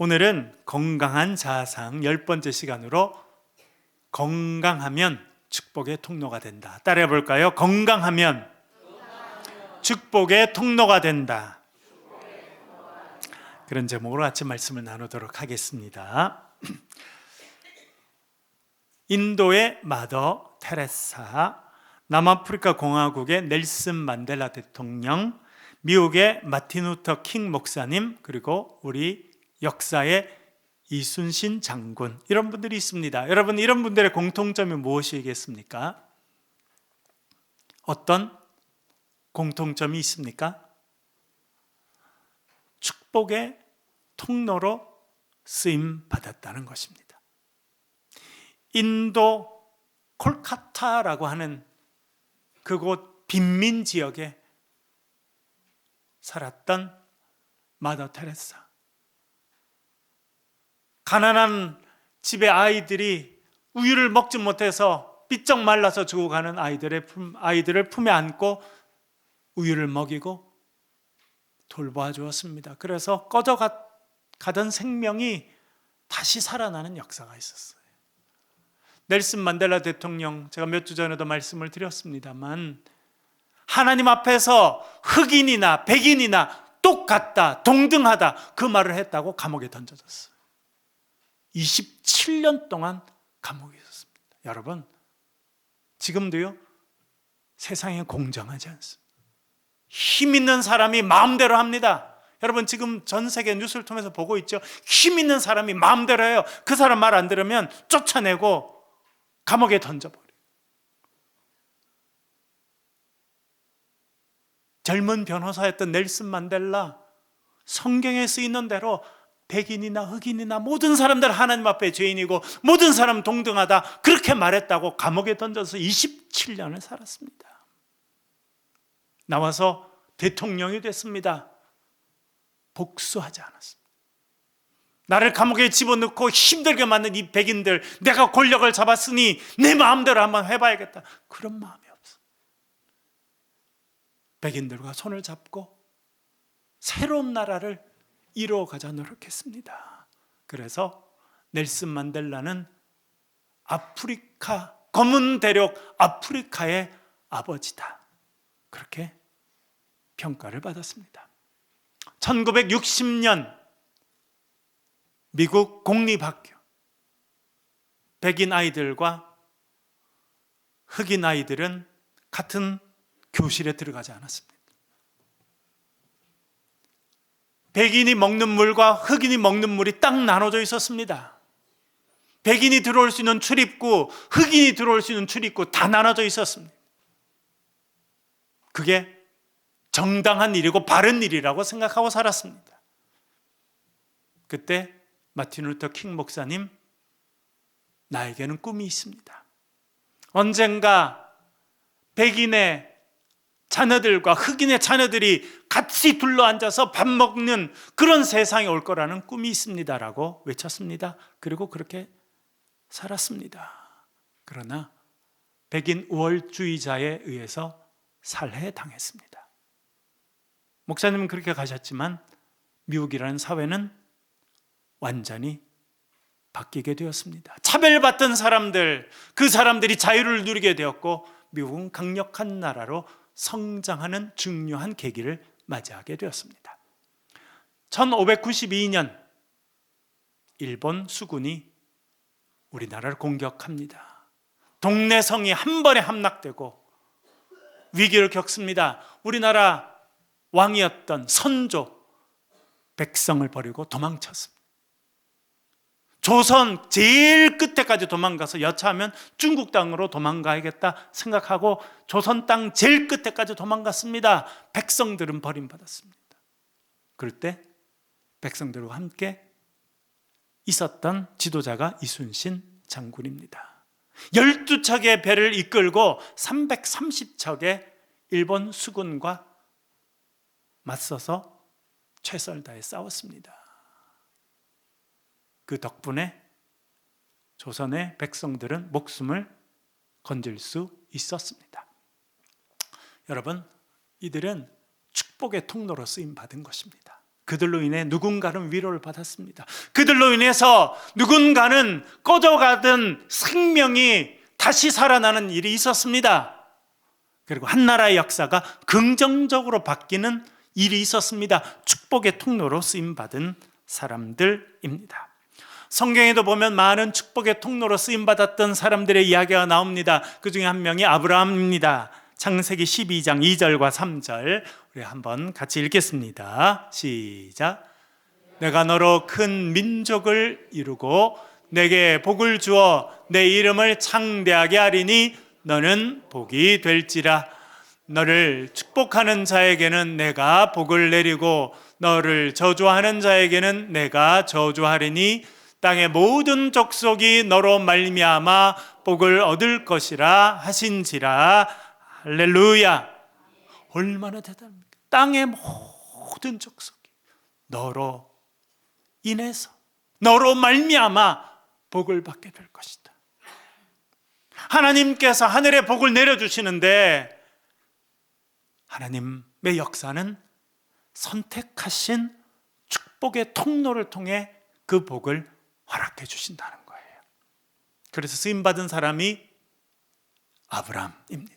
오늘은 건강한 자아상 10번째 시간으로 건강하면 축복의 통로가 된다. 따라해 볼까요? 건강하면 축복의 통로가 된다. 그런 제목으로 아침 말씀을 나누도록 하겠습니다. 인도의 마더 테레사, 남아프리카 공화국의 넬슨 만델라 대통령, 미국의 마틴 루터 킹 목사님, 그리고 우리 역사의 이순신 장군, 이런 분들이 있습니다. 여러분, 이런 분들의 공통점이 무엇이겠습니까? 어떤 공통점이 있습니까? 축복의 통로로 쓰임 받았다는 것입니다. 인도 콜카타라고 하는 그곳 빈민 지역에 살았던 마더 테레사, 가난한 집의 아이들이 우유를 먹지 못해서 삐쩍 말라서 죽어가는 아이들을 품에 안고 우유를 먹이고 돌보아 주었습니다. 그래서 꺼져가던 생명이 다시 살아나는 역사가 있었어요. 넬슨 만델라 대통령, 제가 몇 주 전에도 말씀을 드렸습니다만, 하나님 앞에서 흑인이나 백인이나 똑같다, 동등하다, 그 말을 했다고 감옥에 던져졌어요. 27년 동안 감옥에 있었습니다. 여러분, 지금도요, 세상에 공정하지 않습니다. 힘 있는 사람이 마음대로 합니다. 여러분, 지금 전 세계 뉴스를 통해서 보고 있죠. 힘 있는 사람이 마음대로 해요. 그 사람 말 안 들으면 쫓아내고 감옥에 던져버려요. 젊은 변호사였던 넬슨 만델라, 성경에 쓰이는 대로 백인이나 흑인이나 모든 사람들 하나님 앞에 죄인이고 모든 사람 동등하다, 그렇게 말했다고 감옥에 던져서 27년을 살았습니다. 나와서 대통령이 됐습니다. 복수하지 않았습니다. 나를 감옥에 집어넣고 힘들게 만든 이 백인들, 내가 권력을 잡았으니 내 마음대로 한번 해봐야겠다, 그런 마음이 없어. 백인들과 손을 잡고 새로운 나라를 이루어가자 노력했습니다. 그래서 넬슨 만델라는 아프리카, 검은 대륙 아프리카의 아버지다, 그렇게 평가를 받았습니다. 1960년 미국 공립학교, 백인 아이들과 흑인 아이들은 같은 교실에 들어가지 않았습니다. 백인이 먹는 물과 흑인이 먹는 물이 딱 나눠져 있었습니다. 백인이 들어올 수 있는 출입구, 흑인이 들어올 수 있는 출입구 다 나눠져 있었습니다. 그게 정당한 일이고 바른 일이라고 생각하고 살았습니다. 그때 마틴 루터 킹 목사님, 나에게는 꿈이 있습니다. 언젠가 백인의 자녀들과 흑인의 자녀들이 같이 둘러앉아서 밥 먹는 그런 세상이 올 거라는 꿈이 있습니다라고 외쳤습니다. 그리고 그렇게 살았습니다. 그러나 백인 우월주의자에 의해서 살해당했습니다. 목사님은 그렇게 가셨지만 미국이라는 사회는 완전히 바뀌게 되었습니다. 차별받던 사람들, 그 사람들이 자유를 누리게 되었고, 미국은 강력한 나라로 성장하는 중요한 계기를 맞이하게 되었습니다. 1592년 일본 수군이 우리나라를 공격합니다. 동네 성이 한 번에 함락되고 위기를 겪습니다. 우리나라 왕이었던 선조, 백성을 버리고 도망쳤습니다. 조선 제일 끝에까지 도망가서 여차하면 중국 땅으로 도망가야겠다 생각하고 조선 땅 제일 끝에까지 도망갔습니다. 백성들은 버림받았습니다. 그럴 때 백성들과 함께 있었던 지도자가 이순신 장군입니다. 12척의 배를 이끌고 330척의 일본 수군과 맞서서 최선을 다해 싸웠습니다. 그 덕분에 조선의 백성들은 목숨을 건질 수 있었습니다. 여러분, 이들은 축복의 통로로 쓰임 받은 것입니다. 그들로 인해 누군가는 위로를 받았습니다. 그들로 인해서 누군가는 꺼져가던 생명이 다시 살아나는 일이 있었습니다. 그리고 한 나라의 역사가 긍정적으로 바뀌는 일이 있었습니다. 축복의 통로로 쓰임받은 사람들입니다. 성경에도 보면 많은 축복의 통로로 쓰임받았던 사람들의 이야기가 나옵니다. 그 중에 한 명이 아브라함입니다. 창세기 12장 2절과 3절 우리 한번 같이 읽겠습니다. 시작. 내가 너로 큰 민족을 이루고 내게 복을 주어 내 이름을 창대하게 하리니 너는 복이 될지라. 너를 축복하는 자에게는 내가 복을 내리고 너를 저주하는 자에게는 내가 저주하리니 땅의 모든 족속이 너로 말미암아 복을 얻을 것이라 하신지라. 할렐루야. 얼마나 대단합니까? 땅의 모든 족속이 너로 인해서 너로 말미암아 복을 받게 될 것이다. 하나님께서 하늘에 복을 내려주시는데 하나님의 역사는 선택하신 축복의 통로를 통해 그 복을 허락해 주신다는 거예요. 그래서 쓰임받은 사람이 아브라함입니다.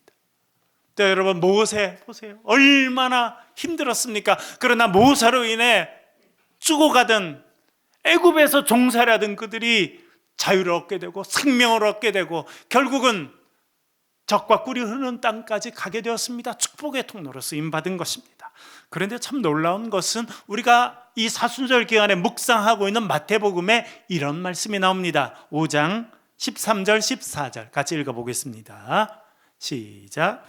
또 여러분 모세 보세요. 얼마나 힘들었습니까? 그러나 모세로 인해 죽어가던 애굽에서 종살이하던 그들이 자유를 얻게 되고 생명을 얻게 되고 결국은 젖과 꿀이 흐르는 땅까지 가게 되었습니다. 축복의 통로로 쓰임받은 것입니다. 그런데 참 놀라운 것은 우리가 이 사순절 기간에 묵상하고 있는 마태복음에 이런 말씀이 나옵니다. 5장 13절 14절 같이 읽어보겠습니다. 시작.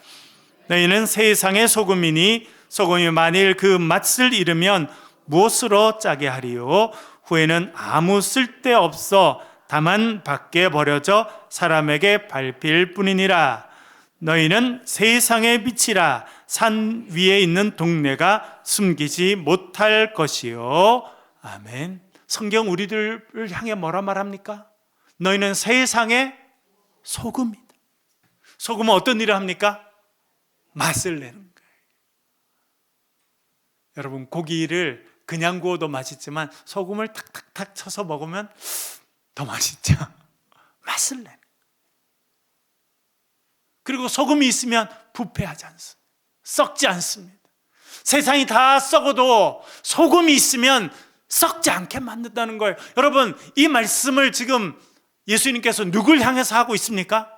너희는 세상의 소금이니 소금이 만일 그 맛을 잃으면 무엇으로 짜게 하리요? 후에는 아무 쓸데없어 다만 밖에 버려져 사람에게 밟힐 뿐이니라. 너희는 세상의 빛이라. 산 위에 있는 동네가 숨기지 못할 것이요. 아멘. 성경 우리들을 향해 뭐라 말합니까? 너희는 세상의 소금이다. 소금은 어떤 일을 합니까? 맛을 내는 거예요. 여러분 고기를 그냥 구워도 맛있지만 소금을 탁탁탁 쳐서 먹으면 더 맛있죠. 맛을 내는. 그리고 소금이 있으면 부패하지 않습니다. 썩지 않습니다. 세상이 다 썩어도 소금이 있으면 썩지 않게 만든다는 거예요. 여러분 이 말씀을 지금 예수님께서 누굴 향해서 하고 있습니까?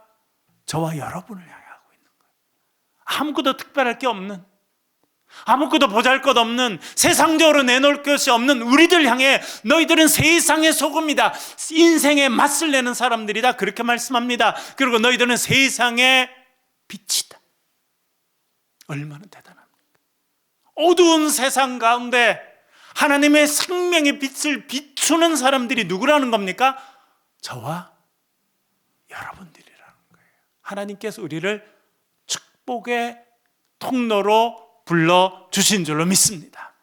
저와 여러분을 향해 하고 있는 거예요. 아무것도 특별할 게 없는, 아무것도 보잘것없는, 세상적으로 내놓을 것이 없는 우리들 향해 너희들은 세상의 소금이다, 인생의 맛을 내는 사람들이다, 그렇게 말씀합니다. 그리고 너희들은 세상의 빛이다. 얼마나 대단합니까? 어두운 세상 가운데 하나님의 생명의 빛을 비추는 사람들이 누구라는 겁니까? 저와 여러분들이라는 거예요. 하나님께서 우리를 축복의 통로로 불러주신 줄로 믿습니다.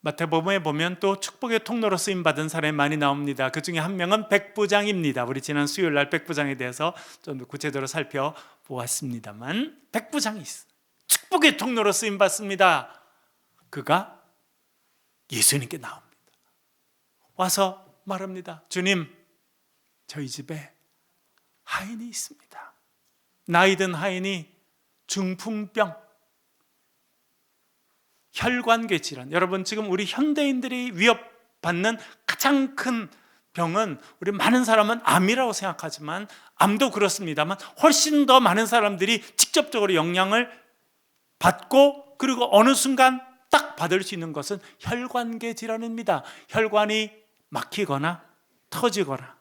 마태복음에 보면 또 축복의 통로로 쓰임받은 사람이 많이 나옵니다. 그 중에 한 명은 백부장입니다. 우리 지난 수요일 날 백부장에 대해서 좀 구체적으로 살펴보았습니다만 백부장이 있어요. 축복의 통로로 쓰임받습니다. 그가 예수님께 나옵니다. 와서 말합니다. 주님, 저희 집에 하인이 있습니다. 나이든 하인이 중풍병, 혈관계 질환. 여러분 지금 우리 현대인들이 위협받는 가장 큰 병은, 우리 많은 사람은 암이라고 생각하지만 암도 그렇습니다만 훨씬 더 많은 사람들이 직접적으로 영향을 받고 그리고 어느 순간 딱 받을 수 있는 것은 혈관계 질환입니다. 혈관이 막히거나 터지거나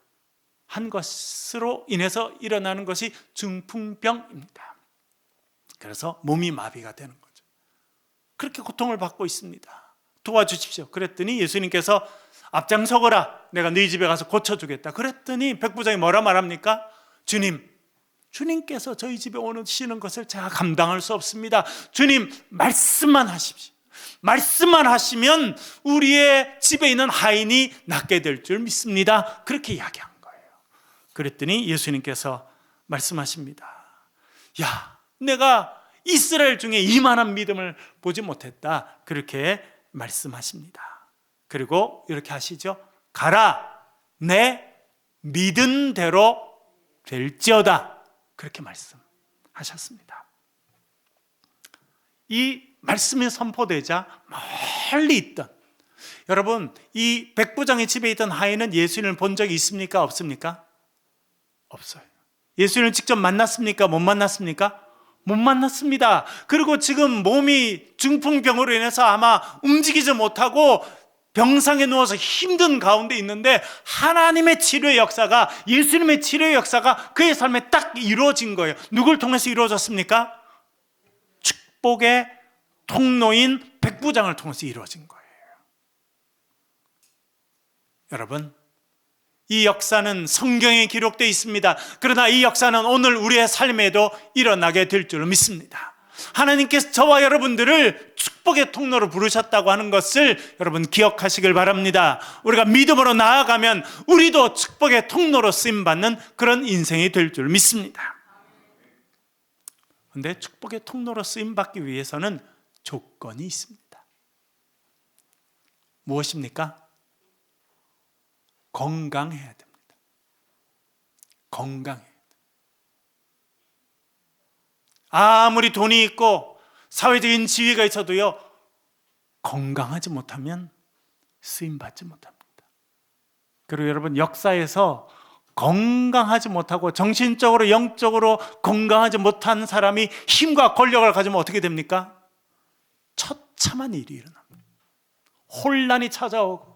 한 것으로 인해서 일어나는 것이 중풍병입니다. 그래서 몸이 마비가 되는 거죠. 그렇게 고통을 받고 있습니다. 도와주십시오. 그랬더니 예수님께서 앞장서거라, 내가 너희 집에 가서 고쳐주겠다. 그랬더니 백부장이 뭐라 말합니까? 주님께서 저희 집에 오시는 것을 제가 감당할 수 없습니다. 주님 말씀만 하십시오. 말씀만 하시면 우리의 집에 있는 하인이 낫게 될 줄 믿습니다. 그렇게 이야기한 거예요. 그랬더니 예수님께서 말씀하십니다. 야, 내가 이스라엘 중에 이만한 믿음을 보지 못했다. 그렇게 말씀하십니다. 그리고 이렇게 하시죠. 가라, 내 믿은 대로 될지어다. 그렇게 말씀하셨습니다. 이 말씀이 선포되자 멀리 있던, 여러분, 이 백부장의 집에 있던 하인은 예수님을 본 적이 있습니까? 없습니까? 없어요. 예수님을 직접 만났습니까? 못 만났습니까? 못 만났습니다. 그리고 지금 몸이 중풍병으로 인해서 아마 움직이지 못하고 병상에 누워서 힘든 가운데 있는데, 하나님의 치료의 역사가, 예수님의 치료의 역사가 그의 삶에 딱 이루어진 거예요. 누굴 통해서 이루어졌습니까? 축복의 통로인 백부장을 통해서 이루어진 거예요. 여러분, 이 역사는 성경에 기록되어 있습니다. 그러나 이 역사는 오늘 우리의 삶에도 일어나게 될 줄 믿습니다. 하나님께서 저와 여러분들을 축복의 통로로 부르셨다고 하는 것을 여러분 기억하시길 바랍니다. 우리가 믿음으로 나아가면 우리도 축복의 통로로 쓰임받는 그런 인생이 될 줄 믿습니다. 그런데 축복의 통로로 쓰임받기 위해서는 조건이 있습니다. 무엇입니까? 건강해야 됩니다. 건강해야 됩니다. 아무리 돈이 있고 사회적인 지위가 있어도요, 건강하지 못하면 쓰임받지 못합니다. 그리고 여러분, 역사에서 건강하지 못하고 정신적으로 영적으로 건강하지 못한 사람이 힘과 권력을 가지면 어떻게 됩니까? 처참한 일이 일어납니다. 혼란이 찾아오고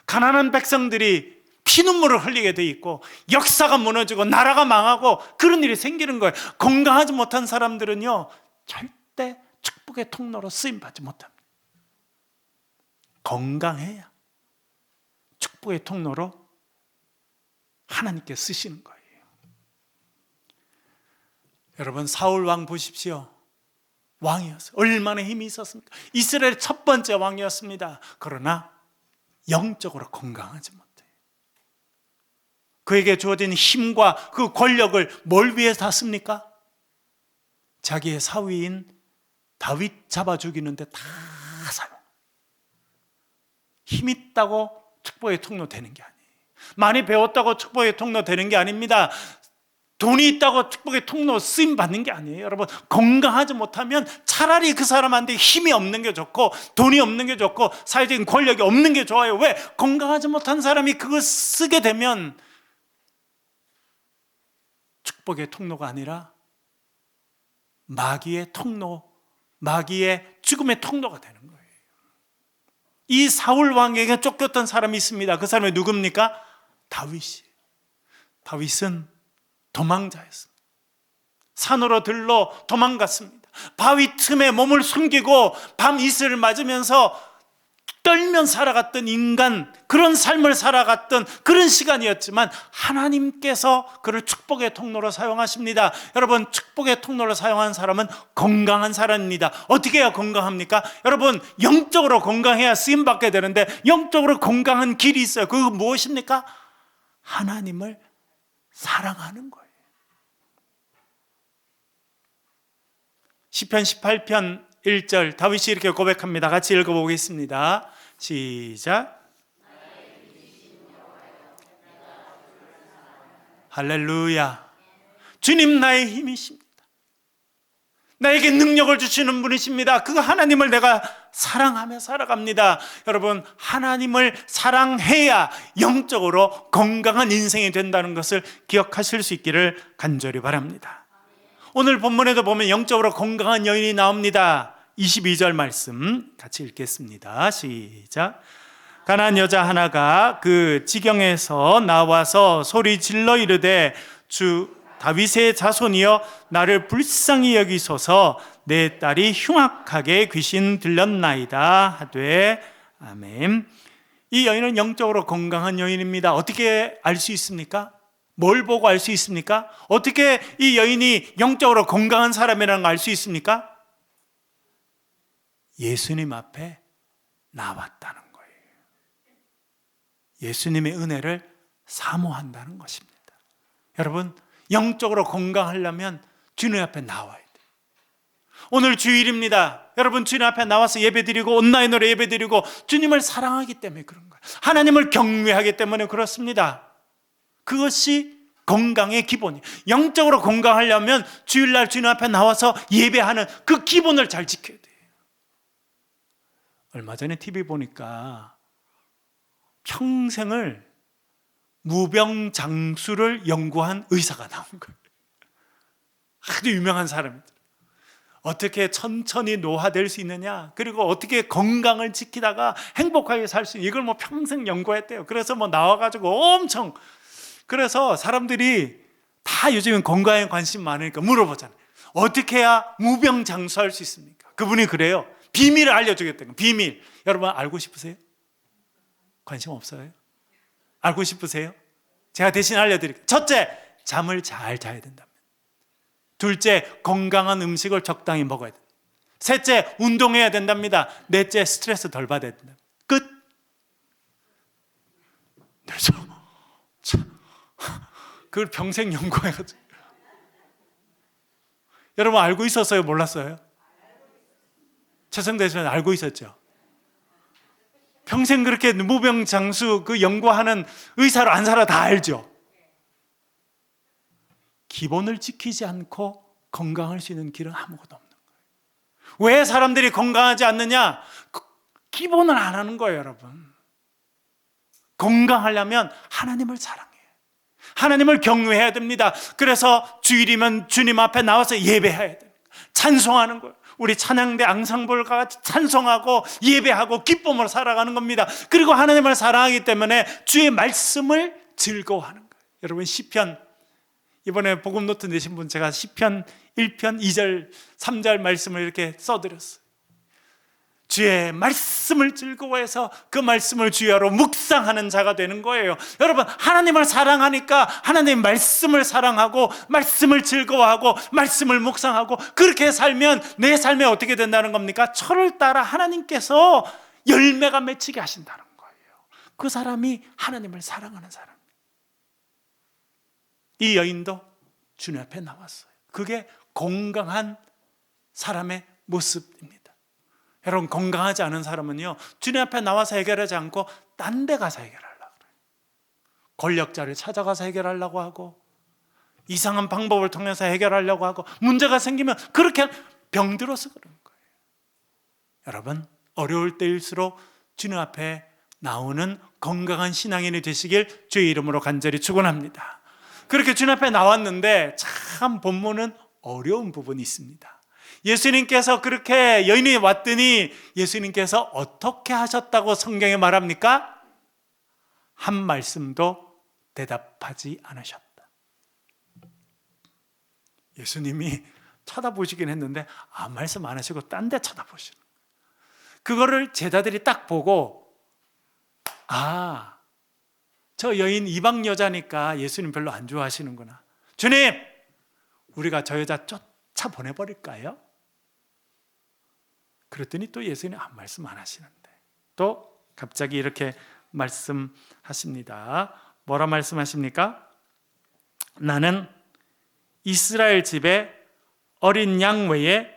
가난한 백성들이 피눈물을 흘리게 돼 있고 역사가 무너지고 나라가 망하고 그런 일이 생기는 거예요. 건강하지 못한 사람들은요, 절대 축복의 통로로 쓰임받지 못합니다. 건강해야 축복의 통로로 하나님께 쓰시는 거예요. 여러분, 사울 왕 보십시오. 왕이었어요. 얼마나 힘이 있었습니까? 이스라엘 첫 번째 왕이었습니다. 그러나 영적으로 건강하지 못해요. 그에게 주어진 힘과 그 권력을 뭘 위해서 씁니까? 자기의 사위인 다윗 잡아 죽이는데 다 사용. 힘 있다고 축복의 통로 되는 게 아니에요. 많이 배웠다고 축복의 통로 되는 게 아닙니다. 돈이 있다고 축복의 통로 쓰임 받는 게 아니에요. 여러분, 건강하지 못하면 차라리 그 사람한테 힘이 없는 게 좋고 돈이 없는 게 좋고 사회적인 권력이 없는 게 좋아요. 왜? 건강하지 못한 사람이 그걸 쓰게 되면 축복의 통로가 아니라 마귀의 통로, 마귀의 죽음의 통로가 되는 거예요. 이 사울 왕에게 쫓겼던 사람이 있습니다. 그 사람이 누굽니까? 다윗이. 다윗은 도망자였습니다. 산으로 들러 도망갔습니다. 바위 틈에 몸을 숨기고 밤 이슬을 맞으면서 떨면 살아갔던 인간, 그런 삶을 살아갔던 그런 시간이었지만 하나님께서 그를 축복의 통로로 사용하십니다. 여러분, 축복의 통로로 사용한 사람은 건강한 사람입니다. 어떻게 해야 건강합니까? 여러분, 영적으로 건강해야 쓰임받게 되는데 영적으로 건강한 길이 있어요. 그거 무엇입니까? 하나님을 사랑하는 거예요. 시편 18편 1절 다윗이 이렇게 고백합니다. 같이 읽어보겠습니다. 시작. 할렐루야. 주님 나의 힘이십니다. 나에게 능력을 주시는 분이십니다. 그 하나님을 내가 사랑하며 살아갑니다. 여러분, 하나님을 사랑해야 영적으로 건강한 인생이 된다는 것을 기억하실 수 있기를 간절히 바랍니다. 오늘 본문에도 보면 영적으로 건강한 여인이 나옵니다. 22절 말씀 같이 읽겠습니다. 시작. 가난한 여자 하나가 그 지경에서 나와서 소리 질러 이르되 주 다윗의 자손이여 나를 불쌍히 여기소서 내 딸이 흉악하게 귀신 들렸나이다 하되 아멘. 이 여인은 영적으로 건강한 여인입니다. 어떻게 알 수 있습니까? 뭘 보고 알 수 있습니까? 어떻게 이 여인이 영적으로 건강한 사람이라는 걸 알 수 있습니까? 예수님 앞에 나왔다는 거예요. 예수님의 은혜를 사모한다는 것입니다. 여러분, 영적으로 건강하려면 주님 앞에 나와야 돼요. 오늘 주일입니다. 여러분 주님 앞에 나와서 예배드리고 온라인으로 예배드리고 주님을 사랑하기 때문에 그런 거예요. 하나님을 경외하기 때문에 그렇습니다. 그것이 건강의 기본이에요. 영적으로 건강하려면 주일날 주님 앞에 나와서 예배하는 그 기본을 잘 지켜야 돼요. 얼마 전에 TV 보니까 평생을 무병장수를 연구한 의사가 나온 거예요. 아주 유명한 사람이더라고요. 어떻게 천천히 노화될 수 있느냐, 그리고 어떻게 건강을 지키다가 행복하게 살 수 있느냐, 이걸 뭐 평생 연구했대요. 그래서 뭐 나와가지고 엄청, 그래서 사람들이 다 요즘엔 건강에 관심 많으니까 물어보잖아요. 어떻게 해야 무병장수할 수 있습니까? 그분이 그래요. 비밀을 알려주겠다는 거예요. 비밀. 여러분 알고 싶으세요? 관심 없어요? 알고 싶으세요? 제가 대신 알려드릴게요. 첫째, 잠을 잘 자야 된답니다. 둘째, 건강한 음식을 적당히 먹어야 됩니다. 셋째, 운동해야 된답니다. 넷째, 스트레스 덜 받아야 된답니다. 끝. 그걸 평생 연구해가지고. 여러분 알고 있었어요? 몰랐어요? 최성대 씨는 알고 있었죠? 평생 그렇게 무병장수 그 연구하는 의사로 안 살아 다 알죠? 기본을 지키지 않고 건강할 수 있는 길은 아무것도 없는 거예요. 왜 사람들이 건강하지 않느냐? 기본을 안 하는 거예요, 여러분. 건강하려면 하나님을 사랑해요. 하나님을 경외해야 됩니다. 그래서 주일이면 주님 앞에 나와서 예배해야 돼요. 찬송하는 거예요. 우리 찬양대 앙상블과 같이 찬송하고 예배하고 기쁨으로 살아가는 겁니다. 그리고 하나님을 사랑하기 때문에 주의 말씀을 즐거워하는 거예요. 여러분 시편, 이번에 복음 노트 내신 분 제가 시편 1편 2절 3절 말씀을 이렇게 써드렸어요. 주의 말씀을 즐거워해서 그 말씀을 주야로 묵상하는 자가 되는 거예요. 여러분 하나님을 사랑하니까 하나님의 말씀을 사랑하고 말씀을 즐거워하고 말씀을 묵상하고 그렇게 살면 내 삶에 어떻게 된다는 겁니까? 철을 따라 하나님께서 열매가 맺히게 하신다는 거예요. 그 사람이 하나님을 사랑하는 사람. 이 여인도 주님 앞에 나왔어요. 그게 건강한 사람의 모습입니다. 여러분 건강하지 않은 사람은요 주님 앞에 나와서 해결하지 않고 딴 데 가서 해결하려고 그래요. 권력자를 찾아가서 해결하려고 하고 이상한 방법을 통해서 해결하려고 하고 문제가 생기면 그렇게 병들어서 그런 거예요. 여러분 어려울 때일수록 주님 앞에 나오는 건강한 신앙인이 되시길 주의 이름으로 간절히 축원합니다. 그렇게 주님 앞에 나왔는데 참 본문은 어려운 부분이 있습니다. 예수님께서 그렇게 여인이 왔더니 예수님께서 어떻게 하셨다고 성경에 말합니까? 한 말씀도 대답하지 않으셨다. 예수님이 쳐다보시긴 했는데 아무 말씀 안 하시고 딴 데 쳐다보시는 거예요. 그거를 제자들이 딱 보고 저 여인 이방 여자니까 예수님 별로 안 좋아하시는구나. 주님, 우리가 저 여자 쫓아 보내버릴까요? 그랬더니 또 예수님이 아무 말씀 안 하시는데 또 갑자기 이렇게 말씀하십니다. 뭐라 말씀하십니까? 나는 이스라엘 집에 어린 양 외에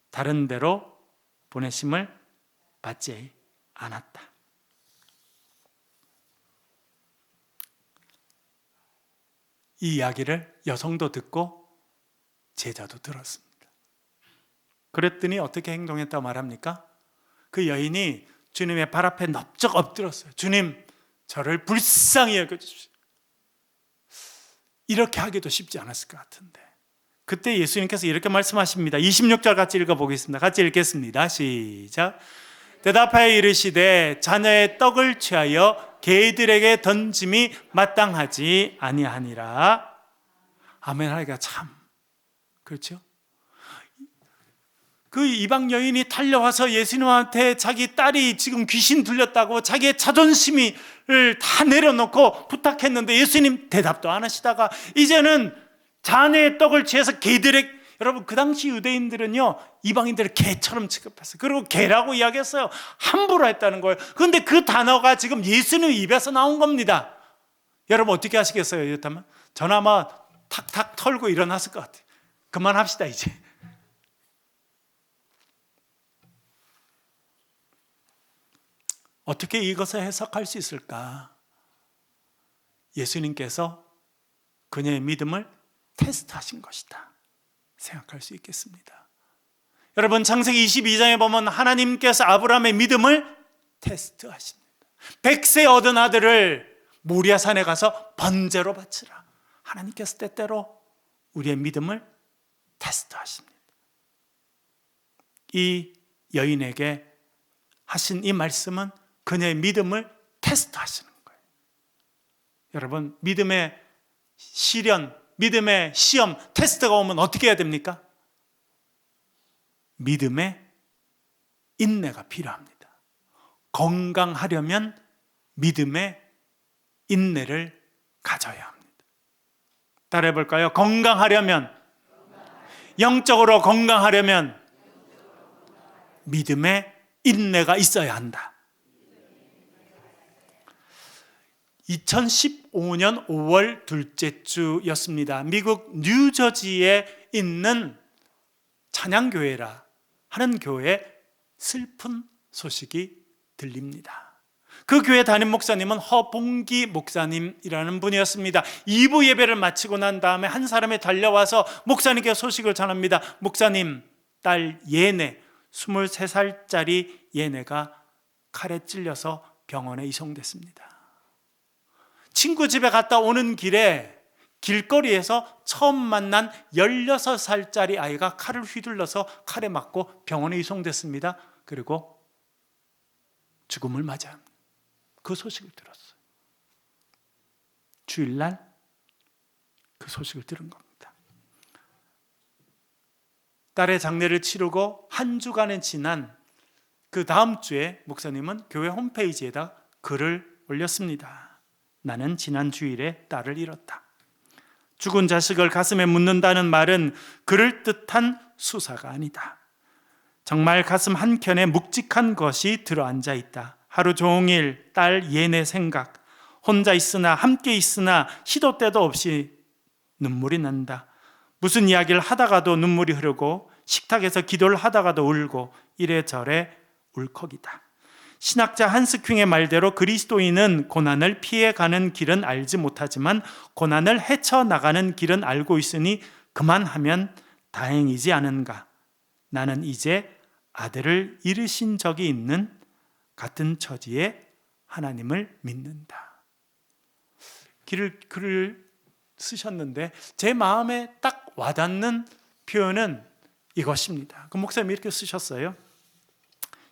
다른 데로 보내심을 받지 않았다. 이 이야기를 여성도 듣고 제자도 들었습니다. 그랬더니 어떻게 행동했다고 말합니까? 그 여인이 주님의 발 앞에 넙적 엎드렸어요. 주님, 저를 불쌍히 여겨주십시오. 이렇게 하기도 쉽지 않았을 것 같은데 그때 예수님께서 이렇게 말씀하십니다. 26절 같이 읽어보겠습니다. 같이 읽겠습니다. 시작. 대답하여 이르시되 자녀의 떡을 취하여 개들에게 던짐이 마땅하지 아니하니라. 아멘 하기가 참 그렇죠? 그 이방 여인이 달려와서 예수님한테 자기 딸이 지금 귀신 들렸다고 자기의 자존심을 다 내려놓고 부탁했는데 예수님 대답도 안 하시다가 이제는 자녀의 떡을 취해서 개들의, 여러분 그 당시 유대인들은요 이방인들을 개처럼 취급했어요. 그리고 개라고 이야기했어요. 함부로 했다는 거예요. 그런데 그 단어가 지금 예수님 입에서 나온 겁니다. 여러분 어떻게 하시겠어요? 이렇다면 전 아마 탁탁 털고 일어났을 것 같아요. 그만합시다 이제. 어떻게 이것을 해석할 수 있을까? 예수님께서 그녀의 믿음을 테스트하신 것이다 생각할 수 있겠습니다. 여러분, 창세기 22장에 보면 하나님께서 아브라함의 믿음을 테스트하십니다. 100세 얻은 아들을 모리아산에 가서 번제로 바치라. 하나님께서 때때로 우리의 믿음을 테스트하십니다. 이 여인에게 하신 이 말씀은 그녀의 믿음을 테스트하시는 거예요. 여러분, 믿음의 시련, 믿음의 시험, 테스트가 오면 어떻게 해야 됩니까? 믿음의 인내가 필요합니다. 건강하려면 믿음의 인내를 가져야 합니다. 따라해 볼까요? 건강하려면, 영적으로 건강하려면 믿음의 인내가 있어야 한다. 2015년 5월 둘째 주였습니다. 미국 뉴저지에 있는 찬양교회라 하는 교회에 슬픈 소식이 들립니다. 그 교회 담임 목사님은 허봉기 목사님이라는 분이었습니다. 2부 예배를 마치고 난 다음에 한 사람이 달려와서 목사님께 소식을 전합니다. 목사님, 딸 예네, 23살짜리 예네가 칼에 찔려서 병원에 이송됐습니다. 친구 집에 갔다 오는 길에 길거리에서 처음 만난 16살짜리 아이가 칼을 휘둘러서 칼에 맞고 병원에 이송됐습니다. 그리고 죽음을 맞이합니다. 그 소식을 들었어요. 주일날 그 소식을 들은 겁니다. 딸의 장례를 치르고 한 주간이 지난 그 다음 주에 목사님은 교회 홈페이지에다 글을 올렸습니다. 나는 지난 주일에 딸을 잃었다. 죽은 자식을 가슴에 묻는다는 말은 그럴듯한 수사가 아니다. 정말 가슴 한켠에 묵직한 것이 들어앉아 있다. 하루 종일 딸 예네 생각, 혼자 있으나 함께 있으나 시도 때도 없이 눈물이 난다. 무슨 이야기를 하다가도 눈물이 흐르고 식탁에서 기도를 하다가도 울고 이래저래 울컥이다. 신학자 한스 큉의 말대로 그리스도인은 고난을 피해가는 길은 알지 못하지만 고난을 헤쳐나가는 길은 알고 있으니 그만하면 다행이지 않은가. 나는 이제 아들을 잃으신 적이 있는 같은 처지에 하나님을 믿는다. 글을 쓰셨는데 제 마음에 딱 와닿는 표현은 이것입니다. 그 목사님이 이렇게 쓰셨어요.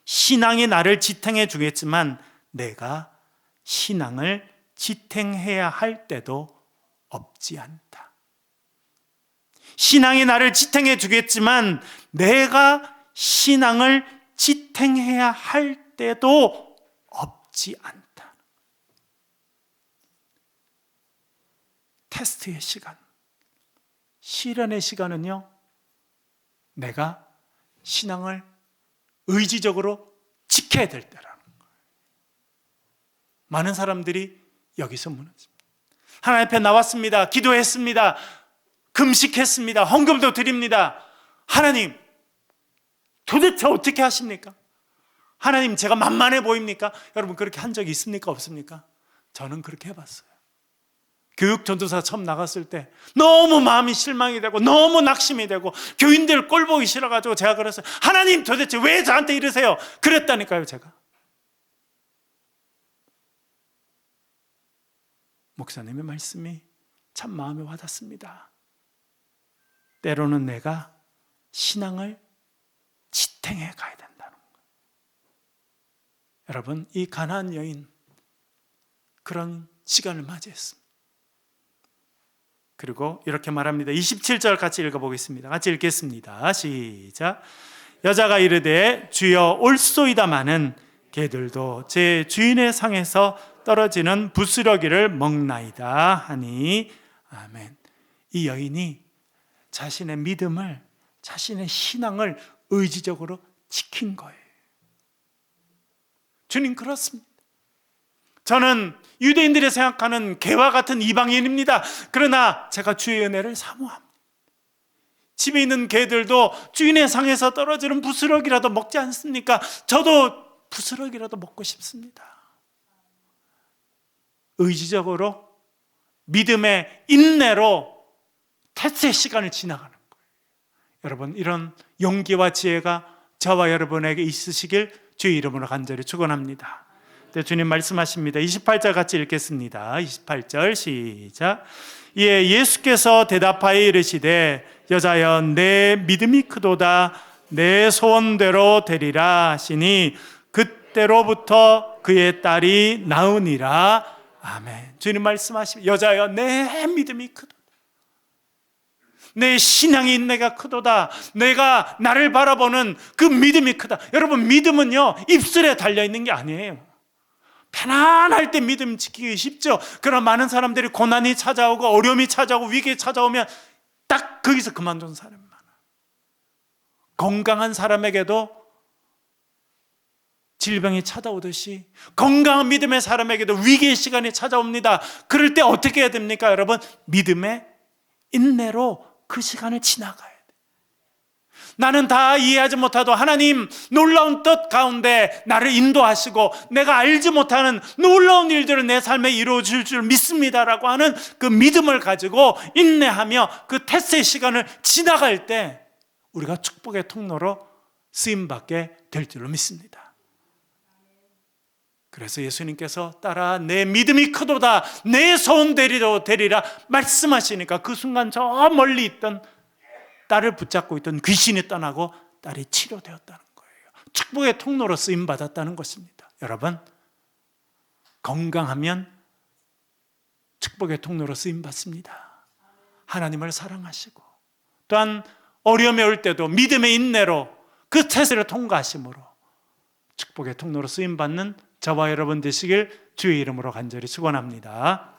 신앙이 나를 지탱해 주겠지만 내가 신앙을 지탱해야 할 때도 없지 않다. 신앙이 나를 지탱해 주겠지만 내가 신앙을 지탱해야 할 때도 없지 않다. 테스트의 시간, 시련의 시간은요, 내가 신앙을 의지적으로 지켜야 될 때라는 거예요. 많은 사람들이 여기서 무너집니다. 하나님 앞에 나왔습니다. 기도했습니다. 금식했습니다. 헌금도 드립니다. 하나님, 도대체 어떻게 하십니까? 하나님, 제가 만만해 보입니까? 여러분, 그렇게 한 적이 있습니까? 없습니까? 저는 그렇게 해봤어요. 교육 전도사 처음 나갔을 때 너무 마음이 실망이 되고 너무 낙심이 되고 교인들 꼴 보기 싫어가지고 제가 그랬어요. 하나님, 도대체 왜 저한테 이러세요? 그랬다니까요. 제가 목사님의 말씀이 참 마음에 와닿습니다. 때로는 내가 신앙을 지탱해 가야 된다는 거예요. 여러분, 이 가나안 여인 그런 시간을 맞이했습니다. 그리고 이렇게 말합니다. 27절 같이 읽어보겠습니다. 같이 읽겠습니다. 시작. 여자가 이르되 주여 올소이다마는 개들도 제 주인의 상에서 떨어지는 부스러기를 먹나이다 하니 아멘. 이 여인이 자신의 믿음을, 자신의 신앙을 의지적으로 지킨 거예요. 주님, 그렇습니다. 저는 유대인들이 생각하는 개와 같은 이방인입니다. 그러나 제가 주의 은혜를 사모합니다. 집에 있는 개들도 주인의 상에서 떨어지는 부스러기라도 먹지 않습니까? 저도 부스러기라도 먹고 싶습니다. 의지적으로 믿음의 인내로 테스트의 시간을 지나가는 거예요. 여러분, 이런 용기와 지혜가 저와 여러분에게 있으시길 주의 이름으로 간절히 축원합니다. 네, 주님 말씀하십니다. 28절 같이 읽겠습니다. 28절 시작. 이에 예수께서 대답하여 이르시되 여자여 내 믿음이 크도다 내 소원대로 되리라 하시니 그때로부터 그의 딸이 나으니라. 아멘. 주님 말씀하십니다. 여자여 내 믿음이 크도다. 내 신앙의 인내가 크도다. 내가 나를 바라보는 그 믿음이 크다. 여러분, 믿음은요 입술에 달려있는 게 아니에요. 편안할 때 믿음 지키기 쉽죠. 그러나 많은 사람들이 고난이 찾아오고 어려움이 찾아오고 위기 찾아오면 딱 거기서 그만둔 사람이 많아. 건강한 사람에게도 질병이 찾아오듯이 건강한 믿음의 사람에게도 위기의 시간이 찾아옵니다. 그럴 때 어떻게 해야 됩니까? 여러분, 믿음의 인내로 그 시간을 지나가야 돼. 나는 다 이해하지 못하도 하나님 놀라운 뜻 가운데 나를 인도하시고 내가 알지 못하는 놀라운 일들을 내 삶에 이루어질 줄 믿습니다라고 하는 그 믿음을 가지고 인내하며 그 테스트의 시간을 지나갈 때 우리가 축복의 통로로 쓰임받게 될 줄로 믿습니다. 그래서 예수님께서 따라 내 믿음이 크도다 내 소원대로 되리라 말씀하시니까 그 순간 저 멀리 있던 딸을 붙잡고 있던 귀신이 떠나고 딸이 치료되었다는 거예요. 축복의 통로로 쓰임받았다는 것입니다. 여러분, 건강하면 축복의 통로로 쓰임받습니다. 하나님을 사랑하시고 또한 어려움이 올 때도 믿음의 인내로 그 테스트를 통과하심으로 축복의 통로로 쓰임받는 저와 여러분 되시길 주의 이름으로 간절히 축원합니다.